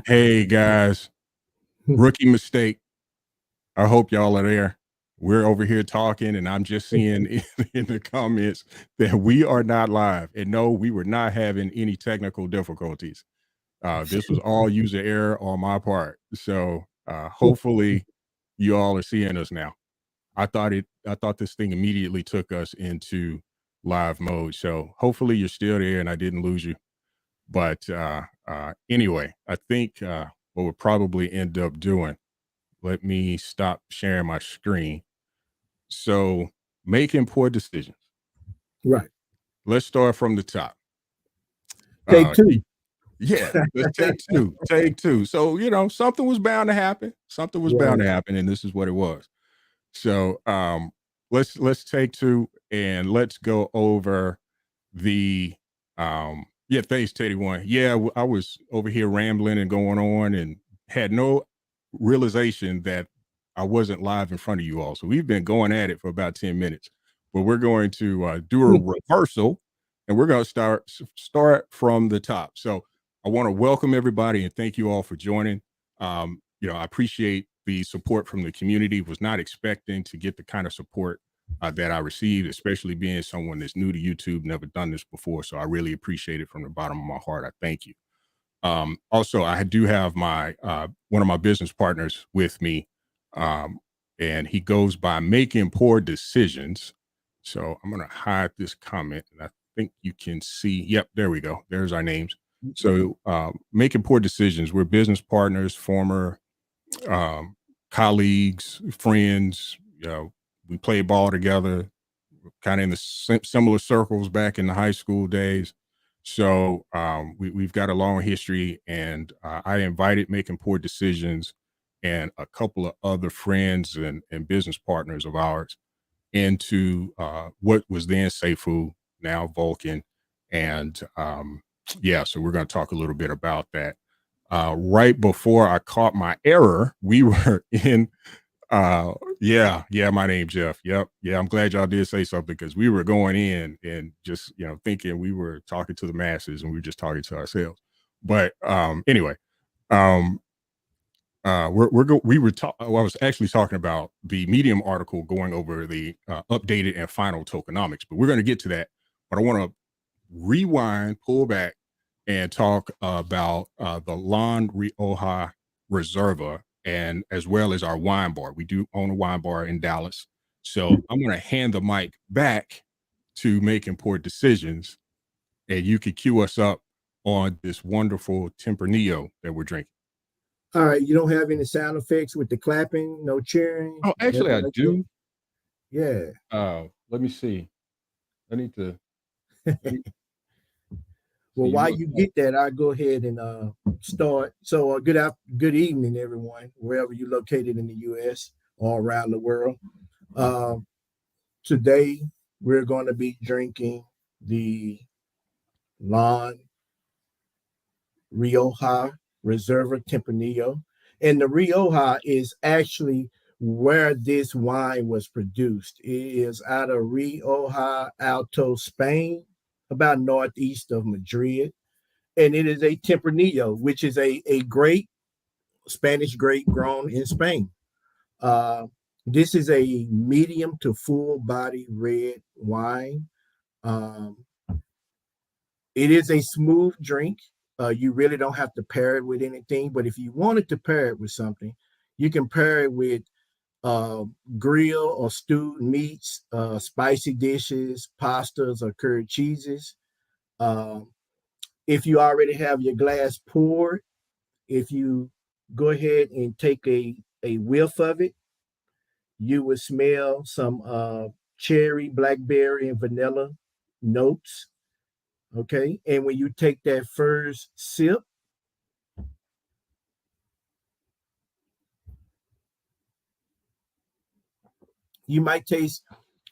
Hey guys, rookie mistake. I hope y'all are there. We're over here talking, and I'm just seeing in the comments that we are not live. And no, we were not having any technical difficulties. This was all user error on my part. So hopefully you all are seeing us now. I thought this thing immediately took us into live mode. So hopefully you're still there and I didn't lose you. But anyway, I think what we'll probably end up doing, let me stop sharing my screen. So, making poor decisions. Right. Let's start from the top. Take Uh, y- two. yeah, let's take two. Take two. So, something was bound to happen. Something was bound Right. to happen, and this is what it was. So, let's take two and let's go over the yeah, thanks Teddy one. Yeah, I was over here rambling and going on and had no realization that I wasn't live in front of you all. So we've been going at it for about 10 minutes. But we're going to do a reversal and we're going to start from the top. So I want to welcome everybody and thank you all for joining. I appreciate the support from the community. Was not expecting to get the kind of support that I received, especially being someone that's new to YouTube, never done this before. So I really appreciate it from the bottom of my heart. I thank you. Also, I do have my one of my business partners with me, um, and he goes by making poor decisions. So I'm going to hide this comment, and I think you can see. Yep, there we go. There's our names. So making poor decisions. We're business partners, former um, colleagues, friends. We played ball together, kind of in the similar circles back in the high school days. So we've got a long history, and I invited making poor decisions and a couple of other friends and business partners of ours into what was then Seifu, now Vulcan. And yeah, so we're going to talk a little bit about that. Right before I caught my error, we were in yeah, my name Jeff. Yep. Yeah, I'm glad y'all did say something because we were going in and just, thinking we were talking to the masses and we were just talking to ourselves. But anyway, um we were I was actually talking about the Medium article going over the updated and final tokenomics, but we're going to get to that. But I want to rewind, pull back, and talk about the Lan Rioja Reserva, and as well as our wine bar. We do own a wine bar in Dallas. So I'm going to hand the mic back to making poor decisions, and you can cue us up on this wonderful Tempranillo that we're drinking. All right. You don't have any sound effects with the clapping, no cheering, Oh, actually, nothing I like that? do. Yeah. Let me see. I need to. Let me, so Well, you while look you like, get that, I'll go ahead and start. So, good evening, everyone, wherever you're located in the U.S. or around the world. Uh, Today, we're going to be drinking the Lan Rioja Reserva Tempranillo. And the Rioja is actually where this wine was produced. It is out of Rioja Alto, Spain, about northeast of Madrid. And it is a Tempranillo, which is a grape, Spanish grape grown in Spain. Uh, this is a medium to full body red wine. Um, It is a smooth drink. You really don't have to pair it with anything, but if you wanted to pair it with something, you can pair it with uh, grill or stewed meats, spicy dishes, pastas, or curried cheeses. Um, if you already have your glass poured, if you go ahead and take a whiff of it, you would smell some cherry, blackberry, and vanilla notes. Okay. And when you take that first sip, you might taste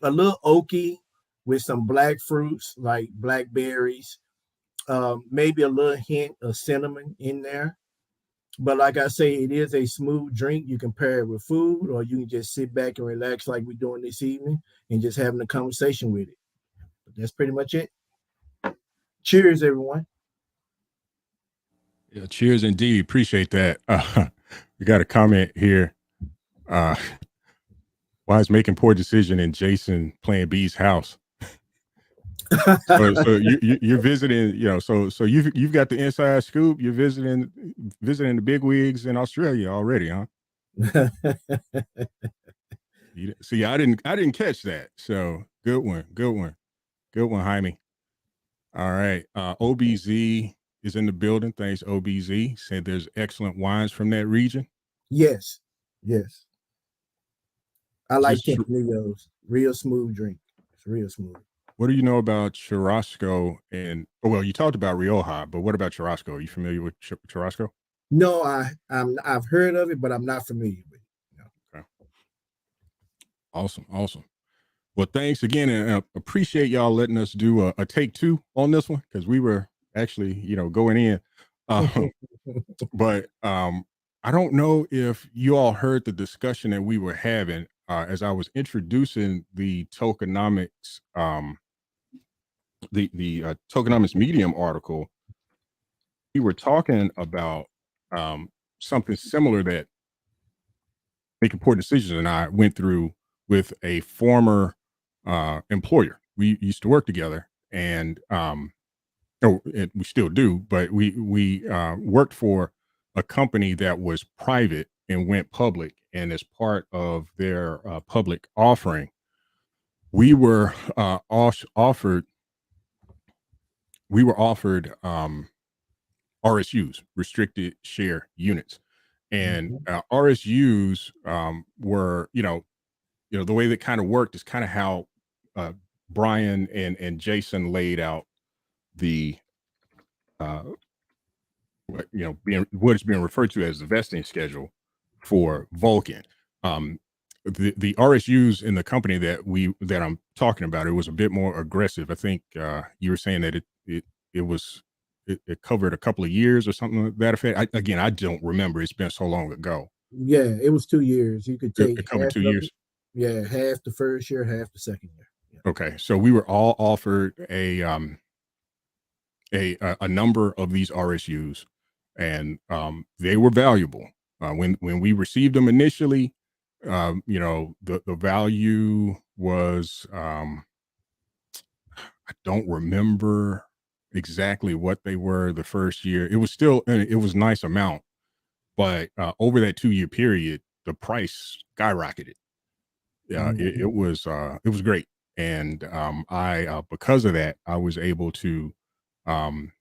a little oaky with some black fruits like blackberries, maybe a little hint of cinnamon in there. But like I say, it is a smooth drink. You can pair it with food, or you can just sit back and relax like we're doing this evening and just having a conversation with it. But that's pretty much it. Cheers, everyone. Yeah, cheers indeed. Appreciate that. We got a comment here. Uh, why is making poor decision in Jason playing B's house? So you're visiting, so you've got the inside scoop. You're visiting the big wigs in Australia already, huh? See, I didn't catch that. So good one, Jaime. All right, OBZ is in the building. Thanks, OBZ. Said there's excellent wines from that region. Yes, yes. I like Just Tempranillo's. Real smooth drink. It's real smooth. what do you know about Churrasco? And well, you talked about Rioja, but what about Churrasco? Are you familiar with Churrasco? No, I've heard of it, but I'm not familiar with it. No. Okay. Awesome. Well, thanks again, and appreciate y'all letting us do a take two on this one because we were actually, going in. Um, but I don't know if you all heard the discussion that we were having as I was introducing the tokenomics, the tokenomics Medium article. We were talking about something similar that making poor decisions and I went through with a former employer. We used to work together, and we still do, but we worked for a company that was private and went public. And as part of their public offering, we were offered RSUs, restricted share units, and Mhm. RSUs were the way that kind of worked is kind of how uh, Brian and Jason laid out the uh, being what is being referred to as the vesting schedule for Vulcan. Um, the RSUs in the company that I'm talking about, it was a bit more aggressive. I think you were saying that it covered a couple of years or something like that effect. I don't remember. It's been so long ago. Yeah, it was 2 years. You could It, take it covered half two of it. years. Yeah, half the first year, half the second year. Yeah. Okay, so we were all offered a number of these RSUs, and they were valuable. When we received them initially, the value was I don't remember exactly what they were the first year. It was still it was a nice amount, but over that 2-year period, the price skyrocketed. Yeah, Mhm. it was great, and I because of that, I was able to um,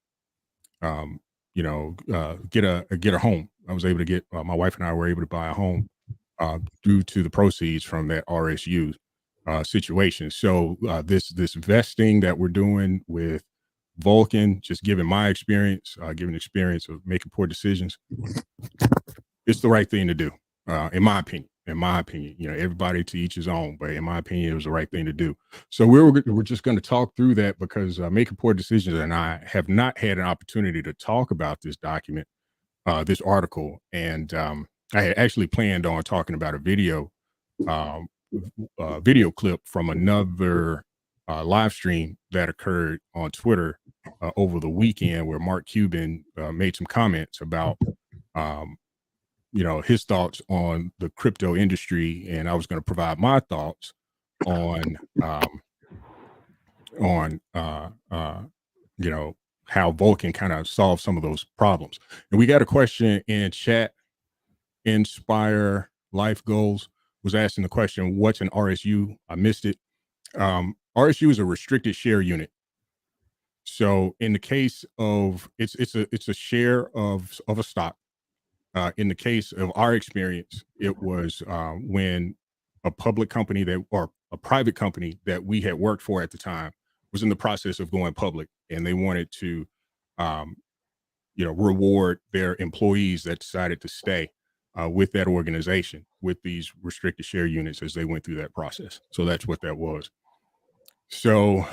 get a home. I was able to get my wife and I were able to buy a home due to the proceeds from that RSU situation. So this vesting that we're doing with Vulcan, just given my experience, given experience of making poor decisions, it's the right thing to do, in my opinion. In my opinion, everybody to each his own, but in my opinion, it was the right thing to do. So we're just going to talk through that because making poor decisions, and I have not had an opportunity to talk about this document, this article, and I had actually planned on talking about a um, video clip from another live stream that occurred on Twitter over the weekend, where Mark Cuban made some comments about um, his thoughts on the crypto industry, and I was going to provide my thoughts on on how Vulcan kind of solves some of those problems. And we got a question in chat. Inspire Life Goals was asking the question, "What's an RSU?" I missed it. RSU is a restricted share unit. So in the case of it's a share of a stock. In the case of our experience, it was when a public company that or a private company that we had worked for at the time was in the process of going public, and they wanted to, um, reward their employees that decided to stay with that organization with these restricted share units as they went through that process. So that's what that was. So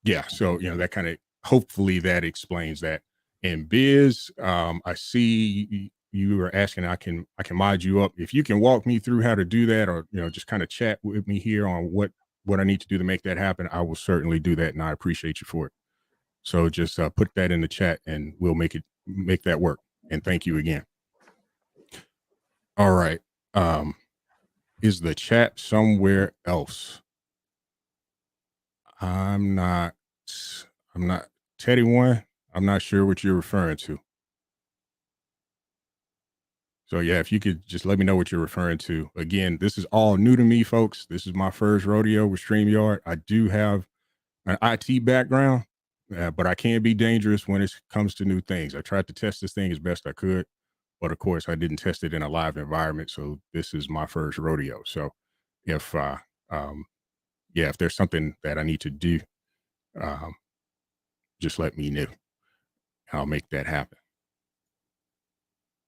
yeah, so that kind of hopefully that explains that. And Biz, I see you were asking, I can mod you up. If you can walk me through how to do that, or just kind of chat with me here on what I need to do to make that happen, I will certainly do that, and I appreciate you for it. So just put that in the chat, and we'll make it make that work. And thank you again. All right. Is the chat somewhere else? I'm not. I'm not. Teddy one. I'm not sure what you're referring to. So yeah, if you could just let me know what you're referring to. Again, this is all new to me, folks. This is my first rodeo with StreamYard. I do have an IT background, but I can be dangerous when it comes to new things. I tried to test this thing as best I could, but of course, I didn't test it in a live environment. So this is my first rodeo. So if um, yeah, if there's something that I need to do, um, just let me know. I'll make that happen.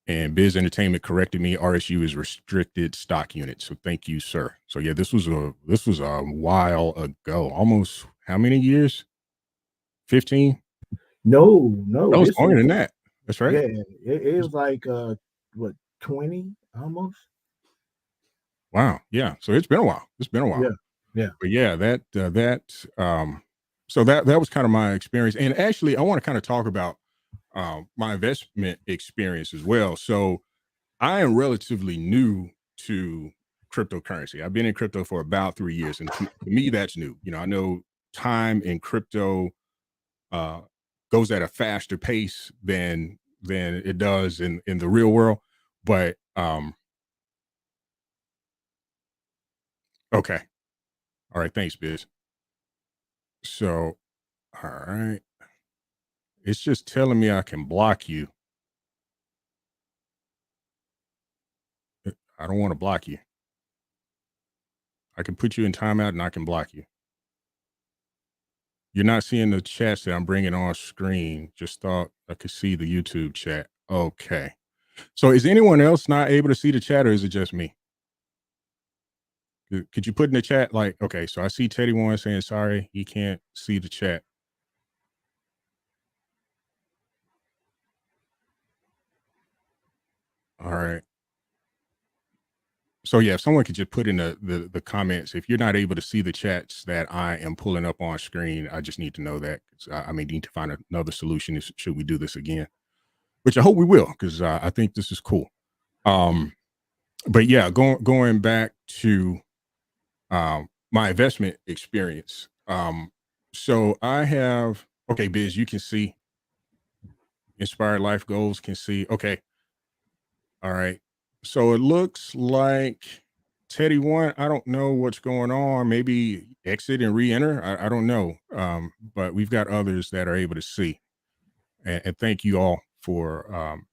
And Biz Entertainment corrected me. RSU is restricted stock unit. So thank you, sir. So yeah, this was a while ago. Almost how many years? 15? No, That was this longer is than that. That's right. yeah, it was like what 20 almost. Wow. Yeah. So it's been a while. It's been a while. Yeah, yeah. But yeah, so that was kind of my experience. And actually, I want to kind of talk about my investment experience as well. So I am relatively new to cryptocurrency. I've been in crypto for about 3 years, and to me, that's new. I know time in crypto uh, goes at a faster pace than it does in the real world. But okay, all right, thanks, Biz. So, all right, it's just telling me I can block you. I don't want to block you. I can put you in timeout and I can block you. You're not seeing the chats that I'm bringing on screen. Just thought I could see the YouTube chat. Okay. So is anyone else not able to see the chat or is it just me? Could you put in the chat like, okay, so I see Teddy One saying sorry, he can't see the chat. All right. So yeah, if someone could just put in the comments, if you're not able to see the chats that I am pulling up on screen, I just need to know that. I may need to find another solution should we do this again, which I hope we will, because I think this is cool. But yeah, going back to my investment experience. So I have okay, Biz, you can see Inspired Life Goals can see. Okay, all right. So it looks like Teddy One. I don't know what's going on. Maybe exit and re-enter. I don't know. But we've got others that are able to see. And thank you all for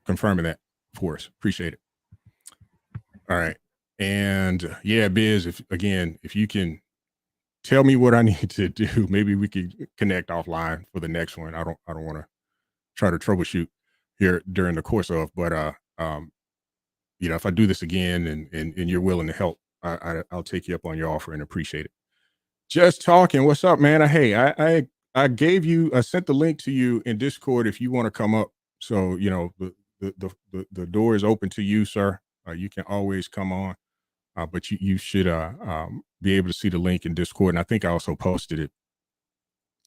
confirming that for us. Appreciate it. All right. And yeah, Biz, if you can tell me what I need to do, maybe we could connect offline for the next one. I don't want to try to troubleshoot here during the course of, but if I do this again and you're willing to help, I'll take you up on your offer and appreciate it. Just talking. What's up, man? I sent the link to you in Discord if you want to come up. So the door is open to you, sir. You can always come on. But you should be able to see the link in Discord, and I think I also posted it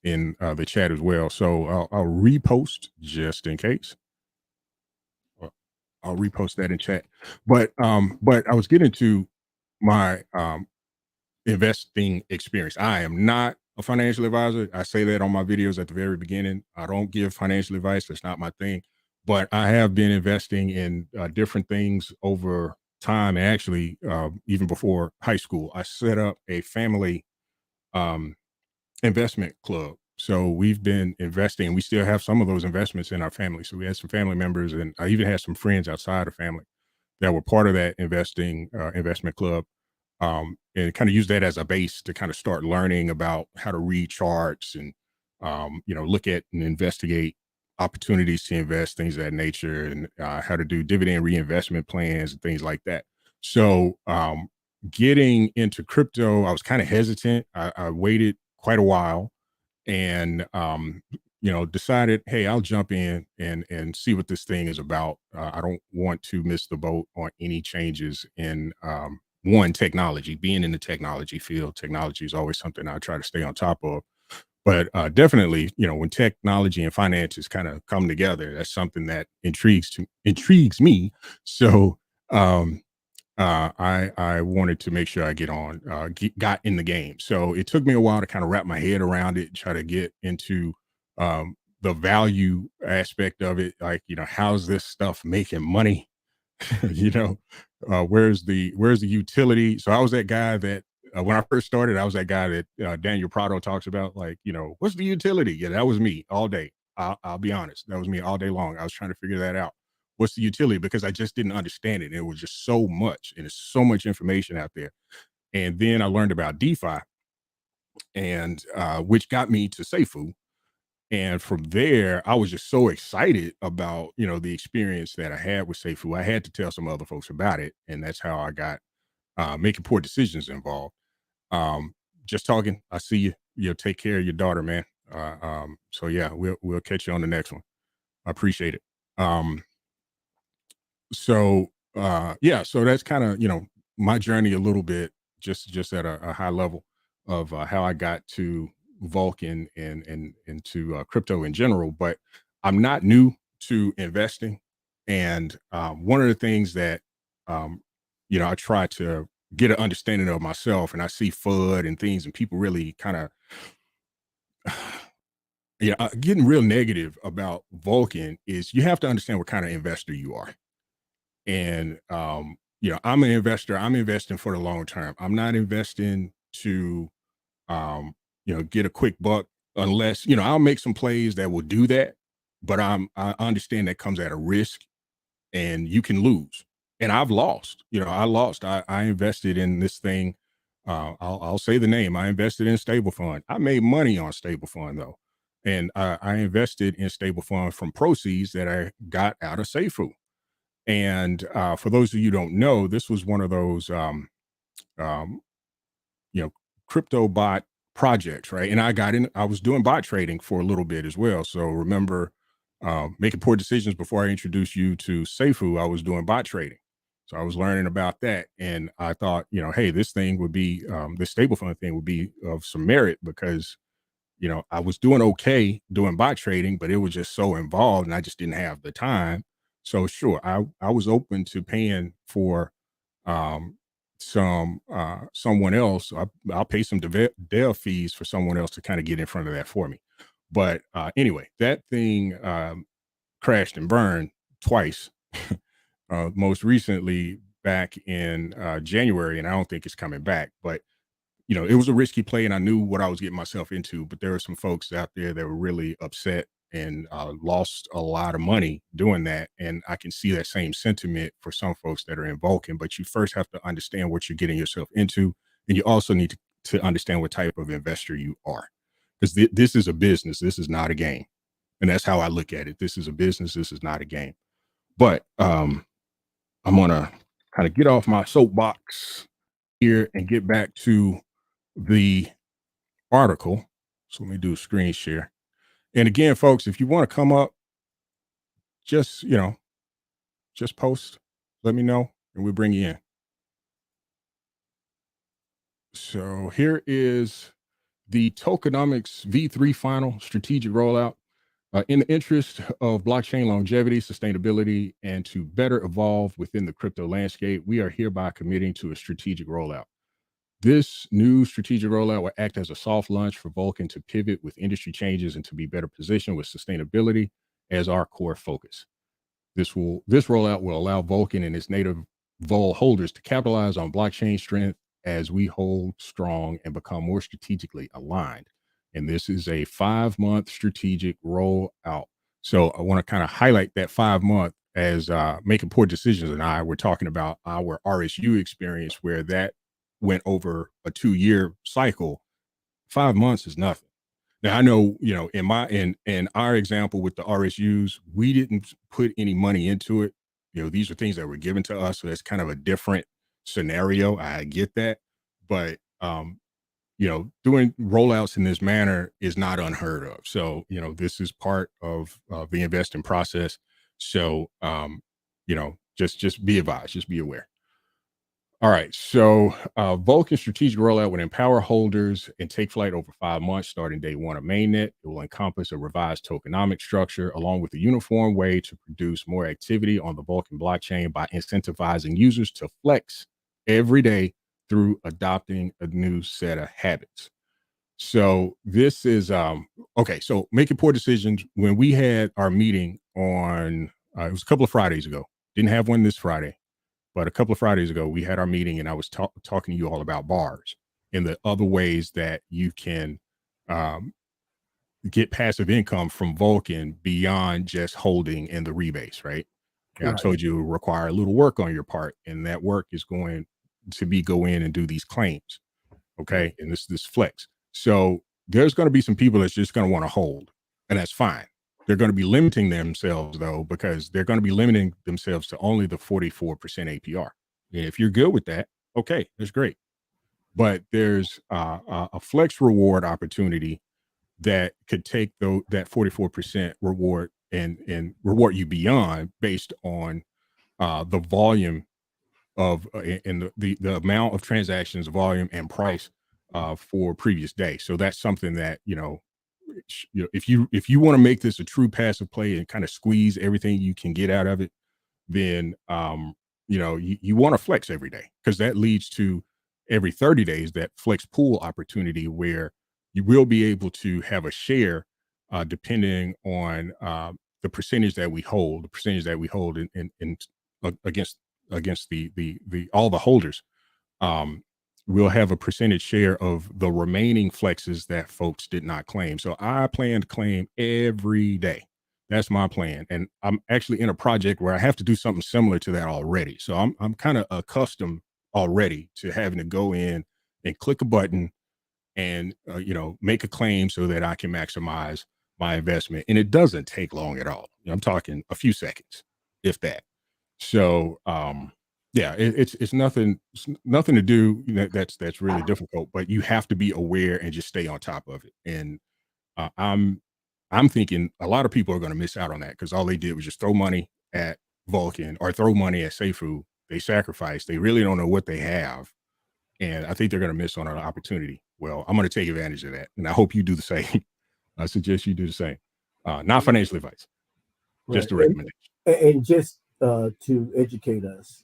in the chat as well. So I'll repost just in case. I'll repost that in chat. But I was getting to my investing experience. I am not a financial advisor. I say that on my videos at the very beginning. I don't give financial advice. That's not my thing. But I have been investing in different things over time. And actually, even before high school, I set up a family um, investment club. So we've been investing. We still have some of those investments in our family. So we had some family members, and I even had some friends outside of family that were part of that investment club, and kind of use that as a base to kind of start learning about how to read charts and look at and investigate opportunities to invest, things of that nature, and how to do dividend reinvestment plans and things like that. So getting into crypto, I was kind of hesitant. I waited quite a while and decided, hey, I'll jump in and see what this thing is about. I don't want to miss the boat on any changes in technology. Being in the technology field, technology is always something I try to stay on top of. But definitely, when technology and finances kind of come together, that's something that intrigues me. So um, I wanted to make sure I got in the game. So it took me a while to kind of wrap my head around it, try to get into the value aspect of it. Like, how's this stuff making money? you know, where's the utility? So I was that guy that when I first started, I was that guy that Daniel Prado talks about. Like, what's the utility? Yeah, that was me all day. I'll be honest, that was me all day long. I was trying to figure that out. What's the utility? Because I just didn't understand it. It was just so much, and it's so much information out there. And then I learned about DeFi, and which got me to Seifu, and from there, I was just so excited about, the experience that I had with Seifu. I had to tell some other folks about it. And that's how I got making poor decisions involved. Um, just talking. I see you. Take care of your daughter, man. So yeah, we'll catch you on the next one. I appreciate it. Um, yeah, so that's kind of, my journey a little bit, just at a high level of how I got to Vulcan and to crypto in general. But I'm not new to investing, and one of the things that um I try to get an understanding of myself, and I see FUD and things, and people really kind of getting real negative about Vulcan, is you have to understand what kind of investor you are. And I'm an investor. I'm investing for the long term. I'm not investing to get a quick buck, unless, I'll make some plays that will do that. But I understand that comes at a risk, and you can lose. And I've lost. I lost. I invested in this thing. I'll say the name. I invested in Stable Fund. I made money on Stable Fund though. And I invested in Stable Fund from proceeds that I got out of Seifu. And for those of you who don't know, this was one of those, um, you know, crypto bot projects, right? And I was doing bot trading for a little bit as well. So remember, making poor decisions before I introduced you to Seifu, I was doing bot trading. So I was learning about that. And I thought, hey, this thing would be, this stable fund thing would be of some merit, because I was doing okay doing bot trading, but it was just so involved and I just didn't have the time. So sure, I was open to paying for um someone else. I'll pay some dev fees for someone else to kind of get in front of that for me. But anyway, that thing crashed and burned twice. Most recently back in January, and I don't think it's coming back. But it was a risky play, and I knew what I was getting myself into. But there were some folks out there that were really upset and lost a lot of money doing that. And I can see that same sentiment for some folks that are in Vulcan. But you first have to understand what you're getting yourself into. And you also need to understand what type of investor you are. Because this is a business, this is not a game. And that's how I look at it. This is a business, this is not a game. But I'm going to kind of get off my soapbox here and get back to the article. So let me do a screen share. And again, folks, if you want to come up, just, just post, let me know, and we'll bring you in. So here is the tokenomics V3 final strategic rollout. In the interest of blockchain longevity, sustainability, and to better evolve within the crypto landscape, we are hereby committing to a strategic rollout. This new strategic rollout will act as a soft launch for Vulcan to pivot with industry changes and to be better positioned with sustainability as our core focus. This rollout will allow Vulcan and its native Vol holders to capitalize on blockchain strength as we hold strong and become more strategically aligned. And this is a 5-month strategic rollout. So I want to kind of highlight that 5-month as making poor decisions. And I were talking about our RSU experience, where that went over a 2-year cycle. 5 months is nothing. Now I know, in our example with the RSUs, we didn't put any money into it. These are things that were given to us. So that's kind of a different scenario. I get that. But doing rollouts in this manner is not unheard of. So, this is part of the investing process. So just be advised, just be aware. All right. So Vulcan's strategic rollout would empower holders and take flight over 5 months, starting day one of mainnet. It will encompass a revised tokenomic structure, along with a uniform way to produce more activity on the Vulcan blockchain by incentivizing users to flex every day through adopting a new set of habits. So this is okay. So making poor decisions. When we had our meeting on, it was a couple of Fridays ago. Didn't have one this Friday, but a couple of Fridays ago, we had our meeting and I was talking to you all about bars and the other ways that you can um, get passive income from Vulcan beyond just holding in the rebase, right? And I Right. told you it will require a little work on your part, and that work is going to be go in and do these claims, okay? And this flex. So there's going to be some people that's just going to want to hold, and that's fine. They're going to be limiting themselves though, because they're going to be limiting themselves to only the 44% APR. And if you're good with that, okay, that's great. But there's a flex reward opportunity that could take that 44% reward and reward you beyond based on the volume of and the amount of transactions, volume, and price for previous day. So that's something that if you want to make this a true passive play and kind of squeeze everything you can get out of it, then you want to flex every day, because that leads to every 30 days that flex pool opportunity where you will be able to have a share depending on the percentage that we hold, against the all the holders. um, we'll have a percentage share of the remaining flexes that folks did not claim. So I plan to claim every day. That's my plan. And I'm actually in a project where I have to do something similar to that already. So I'm kind of accustomed already to having to go in and click a button and make a claim so that I can maximize my investment. And it doesn't take long at all. I'm talking a few seconds, if that. So yeah, it's nothing, nothing to do that's really difficult, but you have to be aware and just stay on top of it. And uh, I'm I'm thinking a lot of people are going to miss out on that, because all they did was just throw money at Vulcan or throw money at Seifu. They sacrificed. They really don't know what they have, and I think they're going to miss on an opportunity. Well, I'm going to take advantage of that, and I hope you do the same. I suggest you do the same. Not financial advice, Right. just a recommendation. And just to educate us,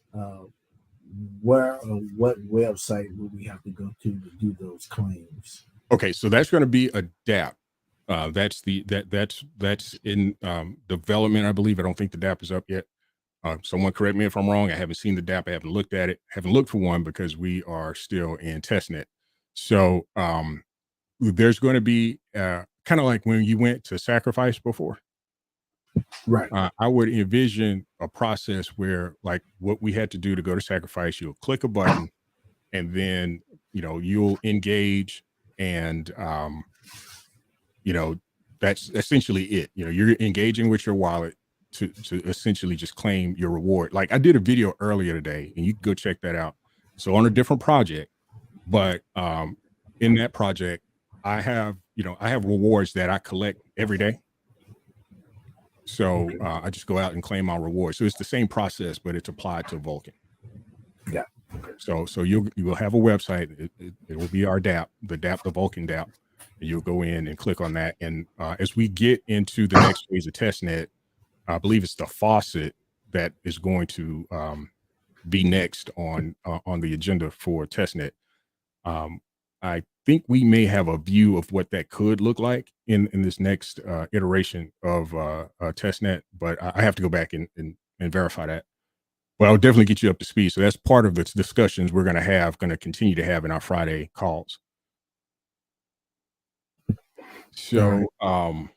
where or what website will we have to go to do those claims? Okay, so that's going to be a DApp. That's in development, I believe. I don't think the DApp is up yet. Someone correct me if I'm wrong. I haven't seen the DApp. I haven't looked at it. Haven't looked for one because we are still in testnet. So there's going to be kind of like when you went to Sacrifice before. Right. I would envision a process where, like, what we had to do to go to Sacrifice, you'll click a button, and then you'll engage, and that's essentially it. You're engaging with your wallet to essentially just claim your reward. Like, I did a video earlier today, and you can go check that out. So on a different project, but in that project, I have rewards that I collect every day. So I just go out and claim my reward. So it's the same process, but it's applied to Vulcan. Yeah. So you will have a website. It will be our DApp, the Vulcan DApp. And you'll go in and click on that. And as we get into the next phase of testnet, I believe it's the faucet that is going to be next on the agenda for testnet. I think we may have a view of what that could look like in this next iteration of testnet, but I have to go back and verify that. But I'll definitely get you up to speed. So that's part of the discussions we're going to continue to have in our Friday calls. So, all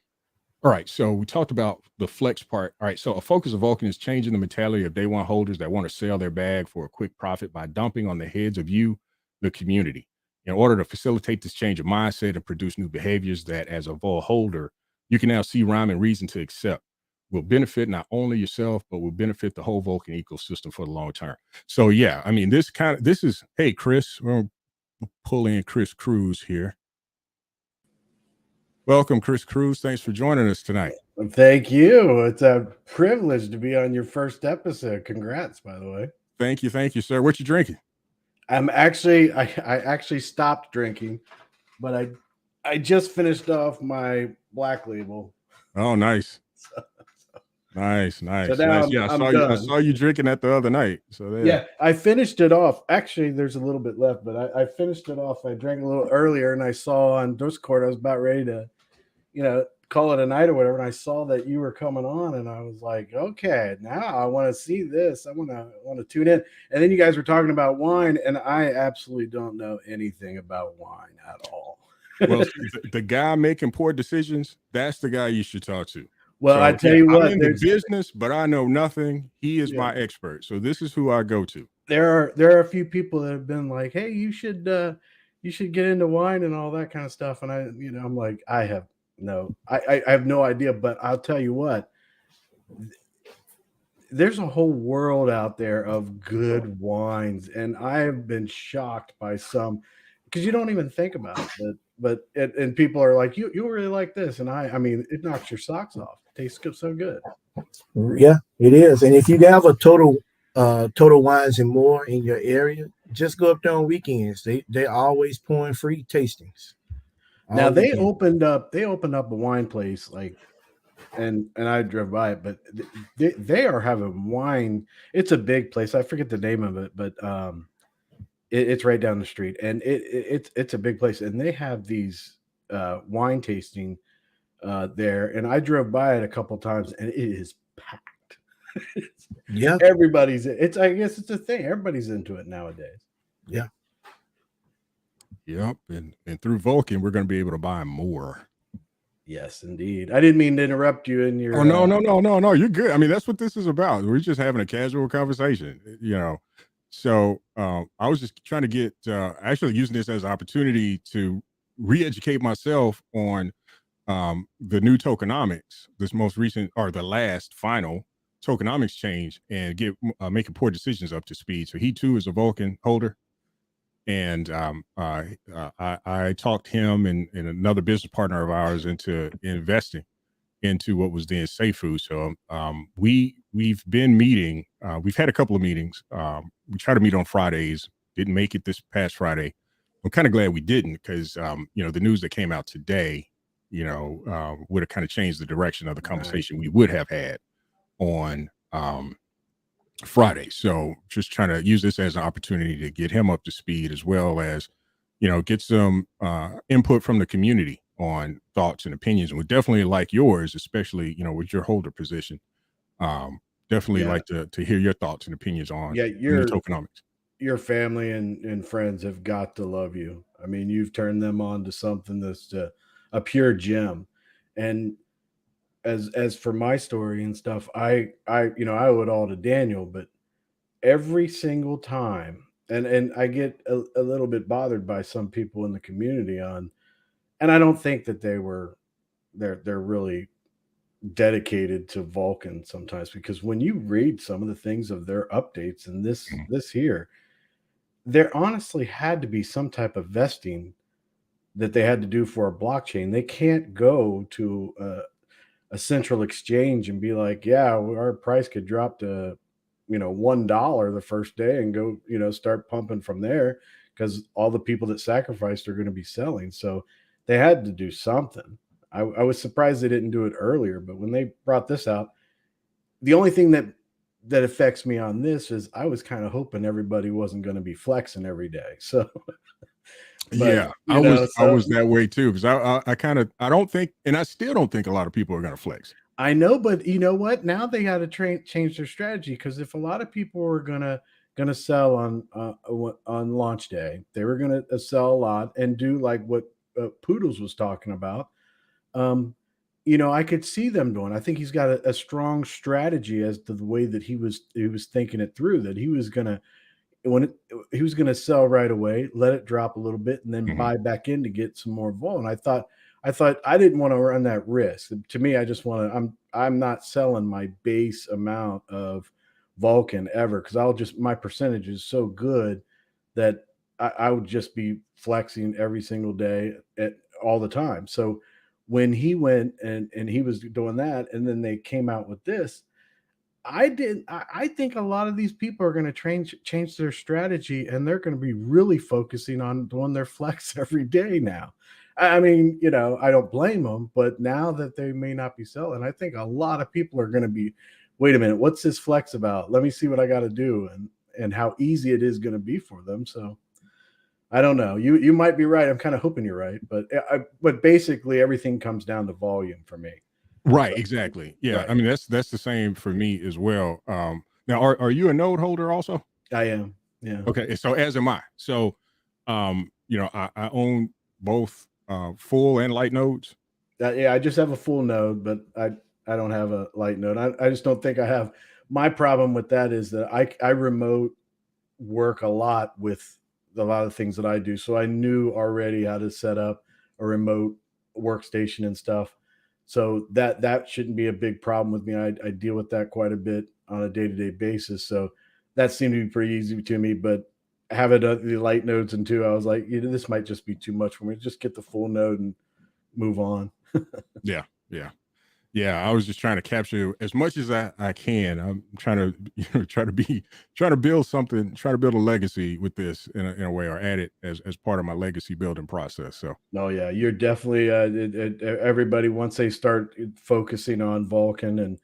right. So we talked about the flex part. All right. So a focus of Vulcan is changing the mentality of day one holders that want to sell their bag for a quick profit by dumping on the heads of you, the community. In order to facilitate this change of mindset and produce new behaviors that, as a Vol holder, you can now see rhyme and reason to accept, will benefit not only yourself, but will benefit the whole Vulcan ecosystem for the long term. So yeah, I mean, this is, hey, Chris, we're going to pull in Chris Cruz here. Welcome, Chris Cruz. Thanks for joining us tonight. Thank you. It's a privilege to be on your first episode. Congrats, by the way. Thank you, sir. What you drinking? I actually stopped drinking, but I just finished off my black label. Oh, nice. So, Nice, so nice, now nice. Yeah, I'm I done. saw you drinking that the other night. So yeah. Yeah, I finished it off. Actually, there's a little bit left, but I finished it off. I drank a little earlier, and I saw on Discord I was about ready to, call it a night or whatever. And I saw that you were coming on, and I was like, okay, now I want to see this. I want to tune in. And then you guys were talking about wine, and I absolutely don't know anything about wine at all. Well, see, the guy making poor decisions, that's the guy you should talk to. Well, I So tell yeah, you I'm what, in the business, but I know nothing. He is yeah, my expert. So this is who I go to. there are a few people that have been like, hey, you should get into wine and all that kind of stuff. And I'm like, I have no idea, but I'll tell you what, there's a whole world out there of good wines, and I have been shocked by some because you don't even think about it. And people are like, you really like this, and I mean, it knocks your socks off. It tastes so good. Yeah, it is. And if you have a total wines and more in your area, just go up there on weekends. They're always pouring free tastings Now all weekend. they opened up a wine place like, and I drove by it, but they are having wine. It's a big place. I forget the name of it, but it's right down the street, and it's a big place, and they have these wine tasting there, and I drove by it a couple times, and it is packed. Yeah, Everybody's it's I guess it's a thing. Everybody's into it nowadays. yeah. Yep. And through Vulcan, we're going to be able to buy more. Yes, indeed. I didn't mean to interrupt you in your Oh no. You're good. I mean, that's what this is about. We're just having a casual conversation. So I was just trying to get actually using this as an opportunity to re-educate myself on the new tokenomics, this most recent or the last final tokenomics change, and get making poor decisions up to speed. So he too is a Vulcan holder. And I talked him and another business partner of ours into investing into what was then Safe Food. So we've been meeting. We've had a couple of meetings. We try to meet on Fridays. Didn't make it this past Friday. I'm kind of glad we didn't because the news that came out today, would have kind of changed the direction of the conversation we would have had on Friday. So just trying to use this as an opportunity to get him up to speed, as well as get some input from the community on thoughts and opinions. And we definitely like yours, especially with your holder position. Definitely like to hear your thoughts and opinions on the new tokenomics. Your family and friends have got to love you. I mean, you've turned them on to something that's a pure gem. And as for my story and stuff, I owe it all to Daniel, but every single time, and I get a little bit bothered by some people in the community and I don't think that they're really dedicated to Vulcan sometimes, because when you read some of the things of their updates and this here, there honestly had to be some type of vesting that they had to do for a blockchain. They can't go to a central exchange and be like, yeah, our price could drop to $1 the first day and go start pumping from there, because all the people that sacrificed are going to be selling. So they had to do something. I was surprised they didn't do it earlier, but when they brought this out, the only thing that affects me on this is I was kind of hoping everybody wasn't going to be flexing every day. So but Yeah, I was that way too, because I don't think, and I still don't think a lot of people are going to flex. I know, but you know what? Now they got to change their strategy, because if a lot of people were gonna sell on launch day, they were gonna sell a lot and do like what Poodles was talking about. Um, I could see them doing. I think he's got a strong strategy as to the way that he was thinking it through. That he was going to sell right away, let it drop a little bit, and then Mhm. buy back in to get some more vol. And I thought I didn't want to run that risk. To me, I just want to. I'm not selling my base amount of Vulcan ever, because my percentage is so good that I would just be flexing every single day all the time. So when he went and he was doing that, and then they came out with this, I think a lot of these people are going to change their strategy, and they're going to be really focusing on doing their flex every day now. I mean, I don't blame them, but now that they may not be selling, I think a lot of people are going to be, wait a minute, what's this flex about? Let me see what I got to do, and how easy it is going to be for them. So I don't know. You might be right. I'm kind of hoping you're right, but basically everything comes down to volume for me. Right, So, exactly. Yeah, right. I mean that's the same for me as well. Now, are you a node holder also? I am. Yeah. Okay, so as am I. So, I own both full and light nodes. Yeah, I just have a full node, but I don't have a light node. I just don't think I have. My problem with that is that I remote work a lot with a lot of things that I do. So I knew already how to set up a remote workstation and stuff. So that shouldn't be a big problem with me. I deal with that quite a bit on a day-to-day basis. So that seemed to be pretty easy to me. But having the light nodes and two, I was like, this might just be too much for me. Just get the full node and move on. Yeah, yeah. Yeah, I was just trying to capture as much as I can. I'm trying to try to build something, try to build a legacy with this in a way, or add it as part of my legacy building process. So Oh yeah, you're definitely everybody once they start focusing on Vulcan and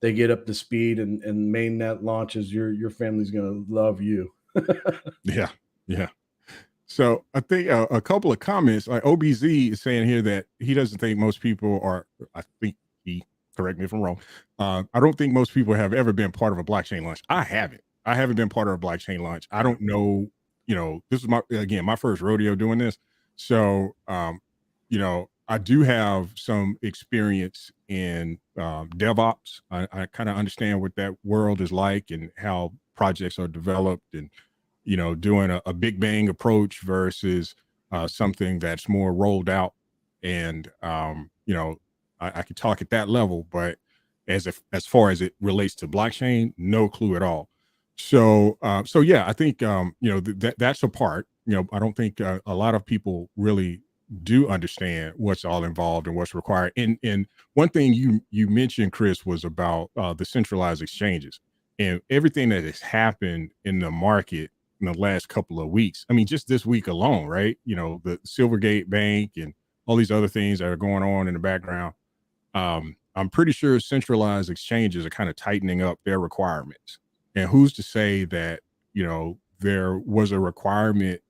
they get up to speed and mainnet launches, your family's gonna love you. yeah, yeah. So I think a couple of comments, like OBZ is saying here that he doesn't think most people are. I think he, correct me if I'm wrong. I don't think most people have ever been part of a blockchain launch. I haven't. I haven't been part of a blockchain launch. I don't know. This is my first rodeo doing this. So I do have some experience in DevOps. I kind of understand what that world is like and how projects are developed, and doing a big bang approach versus something that's more rolled out. And I could talk at that level, but as far as it relates to blockchain, no clue at all. So yeah, I think that's a part. I don't think a lot of people really do understand what's all involved and what's required. And one thing you mentioned, Chris, was about the centralized exchanges and everything that has happened in the market in the last couple of weeks. I mean, just this week alone, right? The Silvergate Bank and all these other things that are going on in the background. I'm pretty sure centralized exchanges are kind of tightening up their requirements. And who's to say that, there was a requirement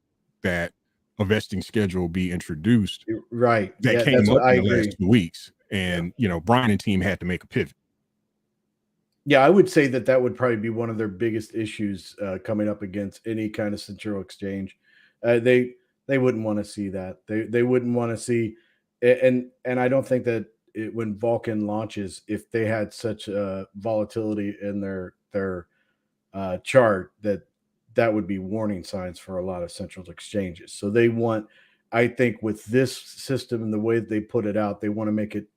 that a vesting schedule be introduced Right. that Yeah, came that's up what I in the last agree. 2 weeks. Yeah. And, Brian and team had to make a pivot. Yeah, I would say that would probably be one of their biggest issues coming up against any kind of central exchange. They wouldn't want to see that. They wouldn't want to see, and I don't think that when Vulcan launches, if they had such volatility in their chart, that would be warning signs for a lot of central exchanges. So they want, I think, with this system and the way that they put it out, they want to make it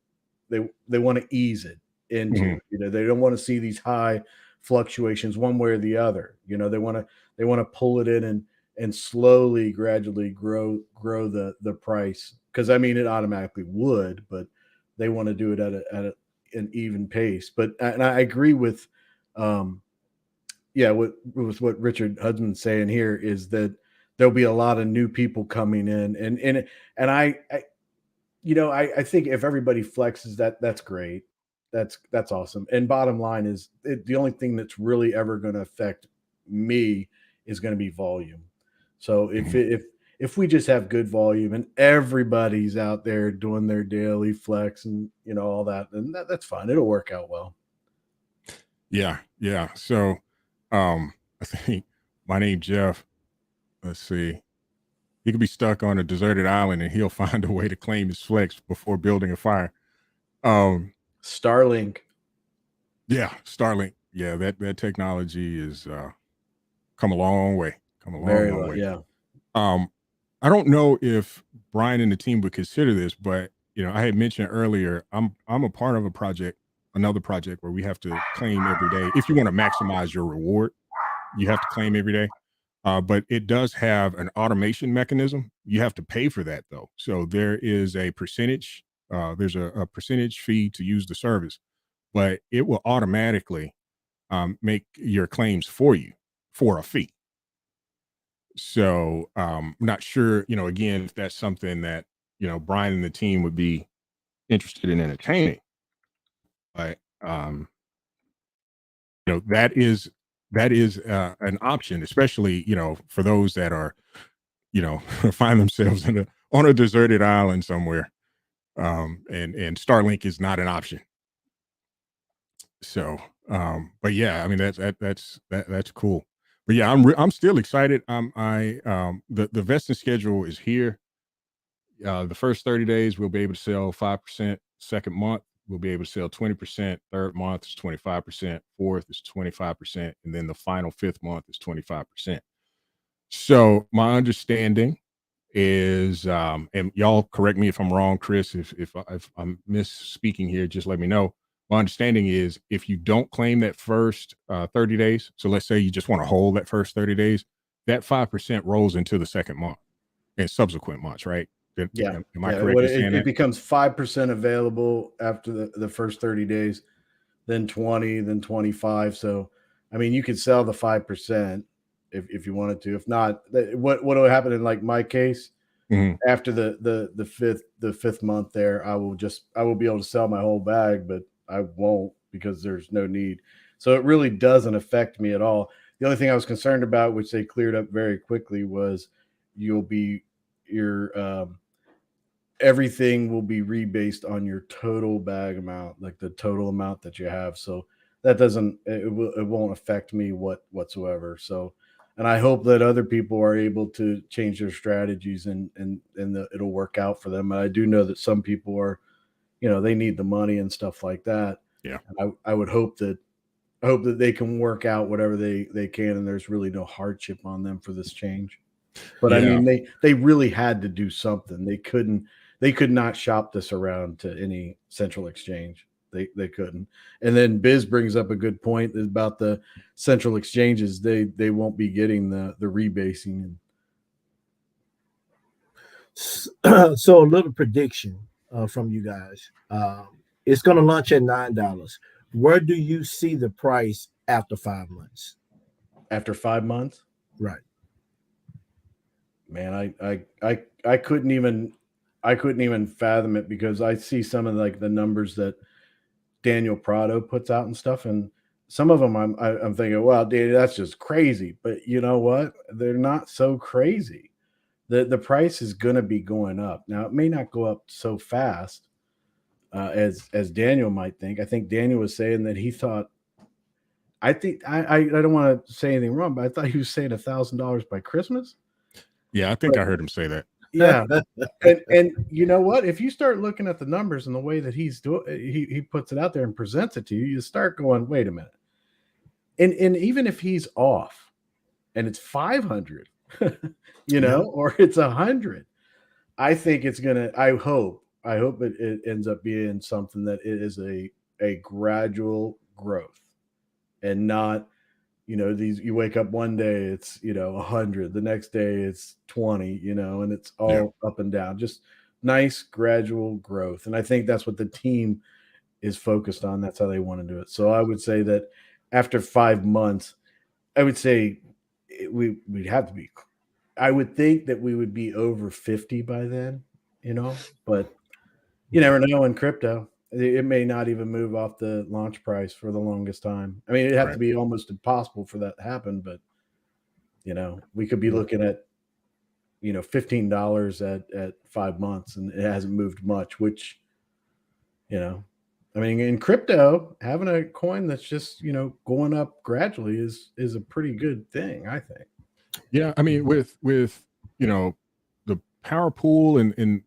they want to ease it into Mhm. it. They don't want to see these high fluctuations one way or the other. They want to pull it in and slowly gradually grow the price, because I mean it automatically would, but they want to do it at an even pace. But and I agree with with what Richard Hudman's saying here, is that there'll be a lot of new people coming in, and I think if everybody flexes, that's great. That's awesome. And bottom line is, the only thing that's really ever going to affect me is going to be volume. So Mhm. if we just have good volume and everybody's out there doing their daily flex and all that, then that's fine. It'll work out well. Yeah. Yeah. So, I think my name Jeff. Let's see. He could be stuck on a deserted island and he'll find a way to claim his flex before building a fire. Um, Starlink, yeah, Starlink. Yeah, that technology is come a long way. Come a long, very long low. way. Yeah. Um, I don't know if Brian and the team would consider this, but I had mentioned earlier, I'm a part of a project, another project where we have to claim every day. If you want to maximize your reward, you have to claim every day. But it does have an automation mechanism. You have to pay for that though. So there is a percentage, there's a percentage fee to use the service, but it will automatically make your claims for you for a fee. So not sure, again, if that's something that, Brian and the team would be interested in entertaining. But that is an option, especially, for those that are, find themselves on a deserted island somewhere. And Starlink is not an option. So, but yeah, I mean that's cool. But yeah, I'm still excited. The vesting schedule is here. The first 30 days we'll be able to sell 5%. Second month we'll be able to sell 20%. Third month is 25%. Fourth is 25%, and then the final fifth month is 25%. So my understanding is, and y'all correct me if I'm wrong, Chris, if I'm misspeaking here, just let me know. My understanding is if you don't claim that first 30 days, so let's say you just want to hold that first 30 days, that 5% rolls into the second month and subsequent months, right? Yeah. Am I Yeah. correct in saying It that? becomes 5% available after the first 30 days, then 20, then 25. So, I mean, you could sell the 5% if you wanted to. If not, what will happen in like my case Mhm. after the fifth month there, I will be able to sell my whole bag, but I won't because there's no need. So it really doesn't affect me at all. The only thing I was concerned about, which they cleared up very quickly, was you'll be your everything will be rebased on your total bag amount, like the total amount that you have. So that doesn't it won't affect me whatsoever. So, and I hope that other people are able to change their strategies and it'll work out for them. And I do know that some people are, they need the money and stuff like that. Yeah. And I would hope that they can work out whatever they can, and there's really no hardship on them for this change. But I Yeah. mean, they really had to do something. They could not shop this around to any central exchange. They couldn't. And then Biz brings up a good point about the central exchanges. They won't be getting the rebasing. So a little prediction from you guys. It's going to launch at $9. Where do you see the price after 5 months? After 5 months, Right. man, I couldn't even fathom it because I see some of like the numbers that Daniel Prado puts out and stuff, and some of them I'm thinking, well, Danny, that's just crazy. But you know what? They're not so crazy. The price is going to be going up. Now it may not go up so fast as Daniel might think. I think Daniel was saying that he thought. I think I don't want to say anything wrong, but I thought he was saying $1,000 by Christmas. Yeah, I think But I heard him say that. yeah, and you know what? If you start looking at the numbers and the way that he's doing, he puts it out there and presents it to you, you start going, wait a minute. And even if he's off, and it's 500, Yeah. or it's 100, I think it's gonna. I hope it ends up being something that it is a gradual growth, and not, these, you wake up one day it's 100, the next day it's 20, and it's Yeah. all up and down, just nice gradual growth. And I think that's what the team is focused on. That's how they want to do it. So I would say that after 5 months, I would say we'd have to be, I would think that we would be over 50 by then, but you never know in crypto. It may not even move off the launch price for the longest time. I mean, it'd have Right. to be almost impossible for that to happen, but we could be looking at $15 at 5 months, and it hasn't moved much, which, I mean, in crypto, having a coin that's just, going up gradually is a pretty good thing, I think. Yeah, I mean, with the power pool and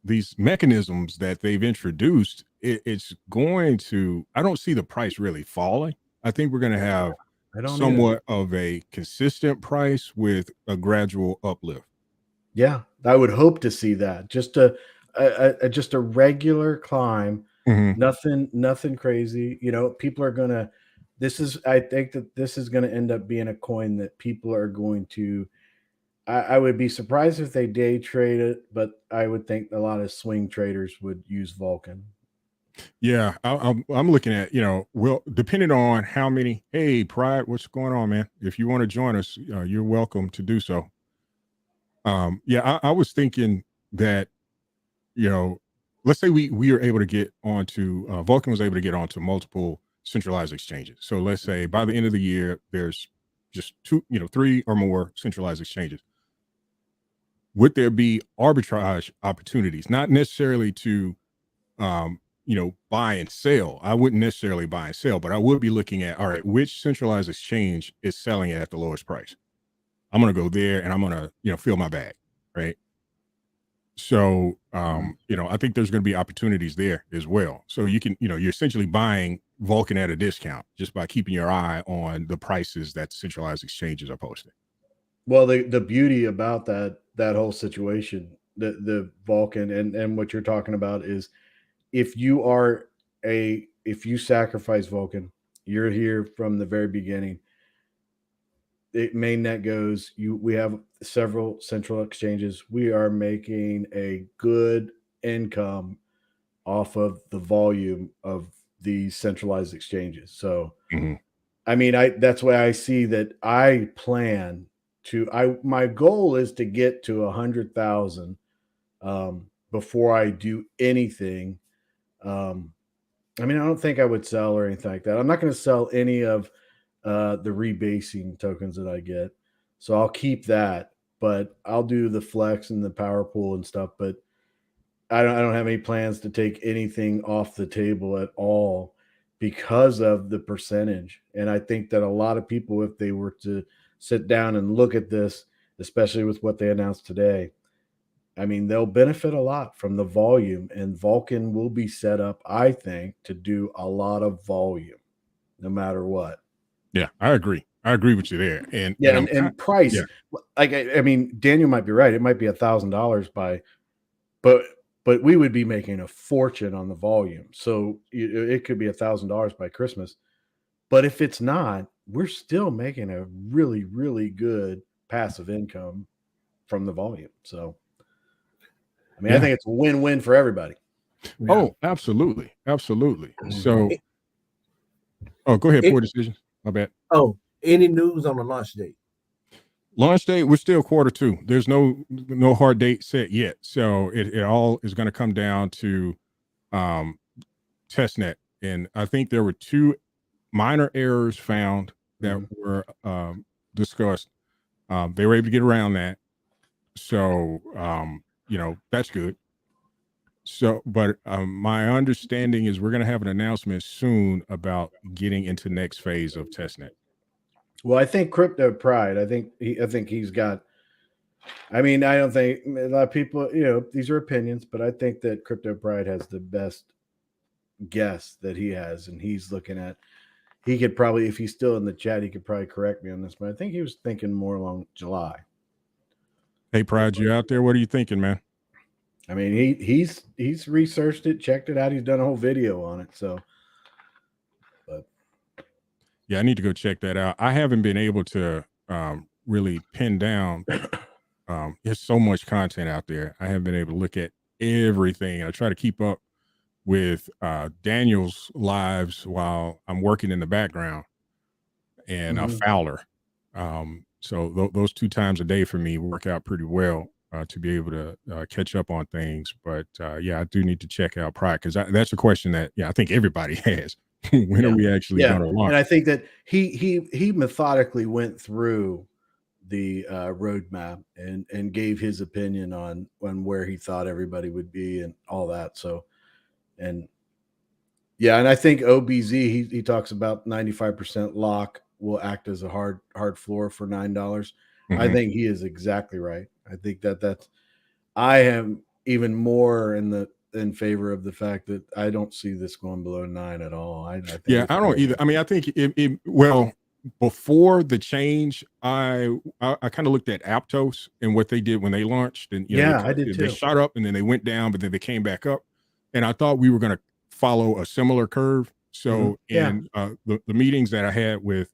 these mechanisms that they've introduced, it's going to. I don't see the price really falling. I think we're going to have I don't either. somewhat of a consistent price with a gradual uplift. Yeah, I would hope to see that. Just a regular climb, Mhm. nothing crazy. People are gonna. I think that this is gonna end up being a coin that people are going to. I would be surprised if they day trade it, but I would think a lot of swing traders would use Vulcan. Yeah, I'm looking at, well, depending on how many. Hey, Pride, what's going on, man? If you want to join us, you're welcome to do so. Yeah, I was thinking that, you know, let's say we are able to get onto Vulcan was able to get onto multiple centralized exchanges. So let's say by the end of the year, there's just two, three or more centralized exchanges. Would there be arbitrage opportunities? Not necessarily to buy and sell. I wouldn't necessarily buy and sell, but I would be looking at, all right, which centralized exchange is selling it at the lowest price? I'm going to go there and I'm going to, fill my bag. Right. So, I think there's going to be opportunities there as well. So you can, you're essentially buying Vulcan at a discount just by keeping your eye on the prices that centralized exchanges are posting. Well, the beauty about that whole situation, the Vulcan and what you're talking about is if you sacrifice Vulcan, you're here from the very beginning. Mainnet goes, we have several central exchanges. We are making a good income off of the volume of these centralized exchanges. So, Mhm. I mean, that's why I see that I plan to, my goal is to get to 100,000 before I do anything. I mean, I don't think I would sell or anything like that. I'm not going to sell any of the rebasing tokens that I get. So I'll keep that, but I'll do the flex and the power pool and stuff. But I don't have any plans to take anything off the table at all because of the percentage. And I think that a lot of people, if they were to sit down and look at this, especially with what they announced today, I mean, they'll benefit a lot from the volume, and Vulcan will be set up, I think, to do a lot of volume no matter what. Yeah, I agree. I agree with you there. And Yeah, I'm and price, yeah, like I mean, Daniel might be right. It might be $1,000 but but we would be making a fortune on the volume. So it could be $1,000 by Christmas. But if it's not, we're still making a really, really good passive income from the volume. So I mean, I yeah. think it's a win-win for everybody. Yeah. Oh, absolutely. Absolutely. So, go ahead, It, poor decisions. My bad. any news on the launch date? Launch date, we're still quarter 2. There's no hard date set yet. So it all is going to come down to testnet. And I think there were 2 minor errors found that were discussed. They were able to get around that. So that's good. So, but my understanding is we're going to have an announcement soon about getting into next phase of testnet. Well, I think Crypto Pride. I think he's got. I mean, I don't think a lot of people. These are opinions, but I think that Crypto Pride has the best guess that he has, and he's looking at. He could probably, if he's still in the chat, he could probably correct me on this, but I think he was thinking more along July. Hey, Pride, you out there? What are you thinking, man? I mean, he's researched it, checked it out. He's done a whole video on it. So, but Yeah, I need to go check that out. I haven't been able to really pin down. There's so much content out there. I haven't been able to look at everything. I try to keep up with Daniel's lives while I'm working in the background, and Fowler. So those 2 times a day for me work out pretty well to be able to catch up on things. But yeah, I do need to check out Pride because that's a question that I think everybody has. When are we actually going to launch? And I think that he methodically went through the roadmap and gave his opinion on where he thought everybody would be and all that. So, and I think OBZ he talks about 95% lock will act as a hard floor for $9. I think he is exactly right. I think that's I am even more in favor of the fact that I don't see this going below 9 at all. I think I don't either. I mean, I think well, before the change, I kind of looked at Aptos and what they did when they launched, and I did too. They shot up and then they went down, but then they came back up, and I thought we were going to follow a similar curve. So in the meetings that I had with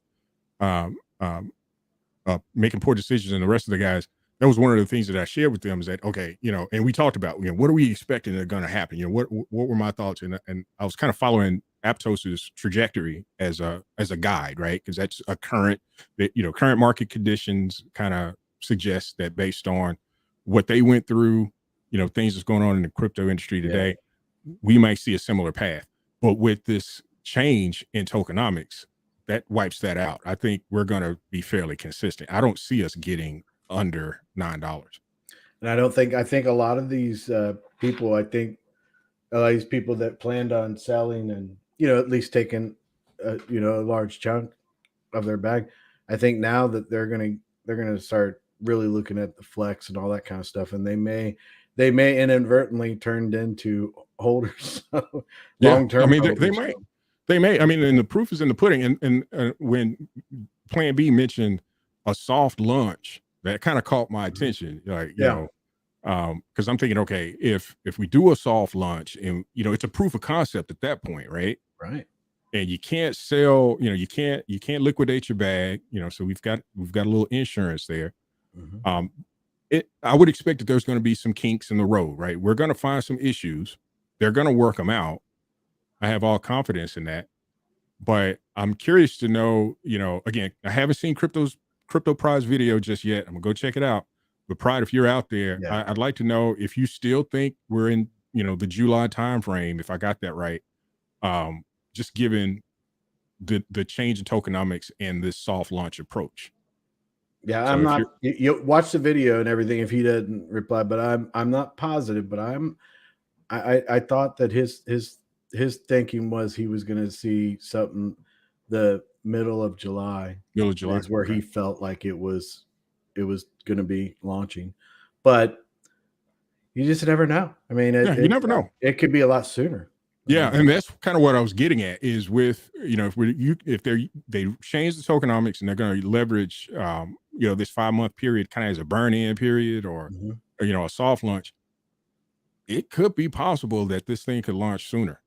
making poor decisions and the rest of the guys, that was one of the things that I shared with them is that, okay, and we talked about, what are we expecting that going to happen? What were my thoughts? And I was kind of following Aptos's trajectory as a guide, right? Because that's a current market conditions kind of suggest that based on what they went through, things that's going on in the crypto industry today, we might see a similar path. But with this change in tokenomics, that wipes that out. I think we're going to be fairly consistent. I don't see us getting under $9. And I think a lot of these people, a lot of these people that planned on selling and, at least taking, a large chunk of their bag, I think now that they're going to start really looking at the flex and all that kind of stuff. And they may inadvertently turned into holders. Long-term. I mean, they may, I mean, and the proof is in the pudding. And when Plan B mentioned a soft launch, that kind of caught my attention. Because I'm thinking, okay, if we do a soft launch and, it's a proof of concept at that point, right? Right. And you can't sell, you can't liquidate your bag, so we've got a little insurance there. Mm-hmm. I would expect that there's going to be some kinks in the road, right? We're going to find some issues. They're going to work them out. I have all confidence in that. But I'm curious to know, again, I haven't seen Crypto Prize video just yet. I'm gonna go check it out. But Pride, if you're out there, I'd like to know if you still think we're in, the July timeframe, if I got that right. Just given the change in tokenomics and this soft launch approach. Yeah, so I'm not. You watch the video and everything. If he doesn't reply, but I'm not positive. But I thought that his thinking was he was going to see something the middle of July. Is where he felt like it was going to be launching, but you just never know. I mean, you never know. It could be a lot sooner. Yeah, and that's kind of what I was getting at is with if they change the tokenomics and they're going to leverage this 5-month period kind of as a burn-in period or a soft launch, it could be possible that this thing could launch sooner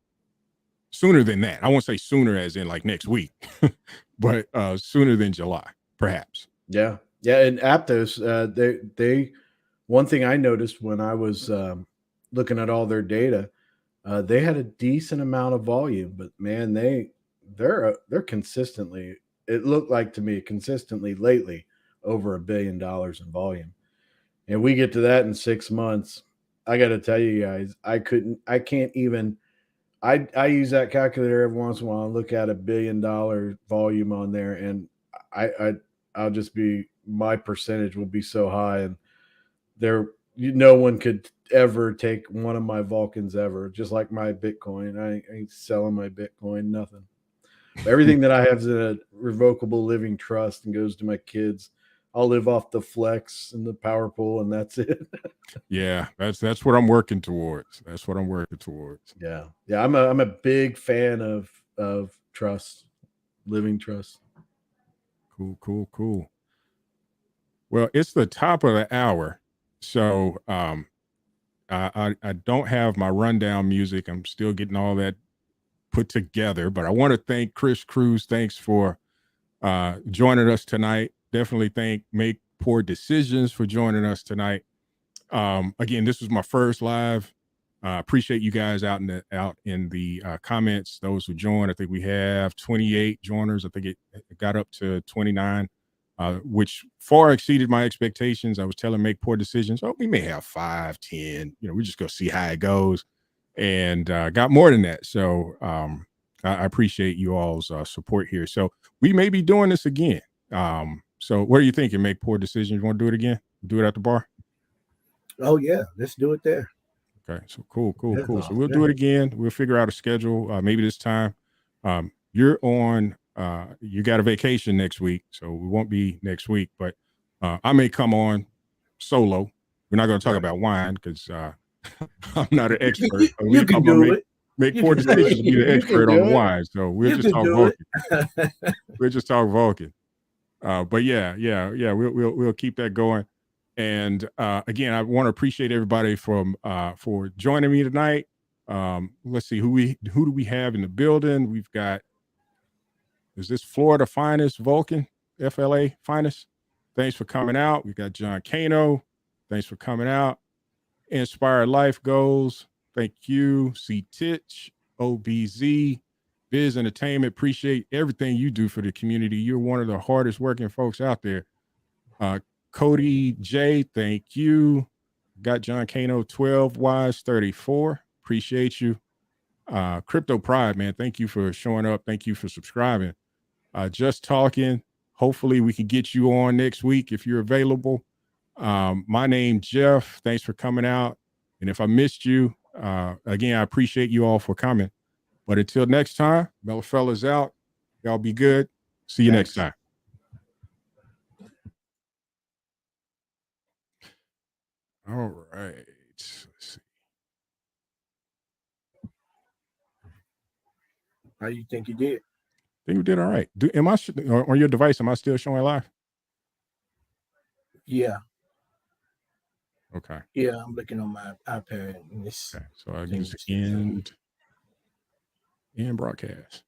than that. I won't say sooner as in like next week, but sooner than July, perhaps. Yeah. And Aptos, they one thing I noticed when I was looking at all their data, they had a decent amount of volume, but man, they're consistently. It looked like to me consistently lately over $1 billion in volume, and we get to that in 6 months. I got to tell you guys, I can't even. I use that calculator every once in a while and look at $1 billion volume on there, and I'll just be, my percentage will be so high, and no one could ever take one of my Vulcans ever. Just like my Bitcoin, I ain't selling my Bitcoin, nothing. Everything that I have is in a revocable living trust and goes to my kids. I'll live off the flex and the power pool, and that's it. Yeah, that's what I'm working towards. Yeah. I'm a big fan of trust, living trust. Cool. Well, it's the top of the hour, so I don't have my rundown music. I'm still getting all that put together, but I want to thank Chris Cruz. Thanks for joining us tonight. Definitely thank Make Poor Decisions for joining us tonight. Again, this was my first live. Appreciate you guys out in the comments. Those who joined, I think we have 28 joiners. I think it got up to 29, which far exceeded my expectations. I was telling Make Poor Decisions, we may have 5, 10. We're just gonna see how it goes, and got more than that. So I appreciate you all's support here. So we may be doing this again. So what are you thinking? Make Poor Decisions. You want to do it again? Do it at the bar? Oh yeah, let's do it there. Okay, so cool. So we'll do it again. We'll figure out a schedule. Maybe this time you're on. You got a vacation next week, so we won't be next week. But I may come on solo. We're not going to talk about wine because I'm not an expert. You can do it. Make Poor Decisions to be the expert on the wine. So we'll just talk Vulcan. We'll just talk Vulcan. But yeah, we'll keep that going. And again, I want to appreciate everybody for joining me tonight. Let's see who do we have in the building? We've got, is this Florida Finest Vulcan, FLA Finest? thanks for coming out. We got John Kano. Thanks for coming out. Inspired Life Goals. Thank you. C. Titch, OBZ, Biz Entertainment. Appreciate everything you do for the community. You're one of the hardest working folks out there. Cody J, thank you. Got John Kano 12 Wise 34. Appreciate you. Crypto Pride, man. Thank you for showing up. Thank you for subscribing. Just talking. Hopefully we can get you on next week if you're available. My name Jeff. Thanks for coming out. And if I missed you, again, I appreciate you all for coming. But until next time, Mellow Fella's out. Y'all be good. See you next time. All right. Let's see. How you think you did? I think we did all right. Am I on your device? Am I still showing live? Yeah. Okay. Yeah, I'm looking on my iPad. And Okay. So I can just end broadcast.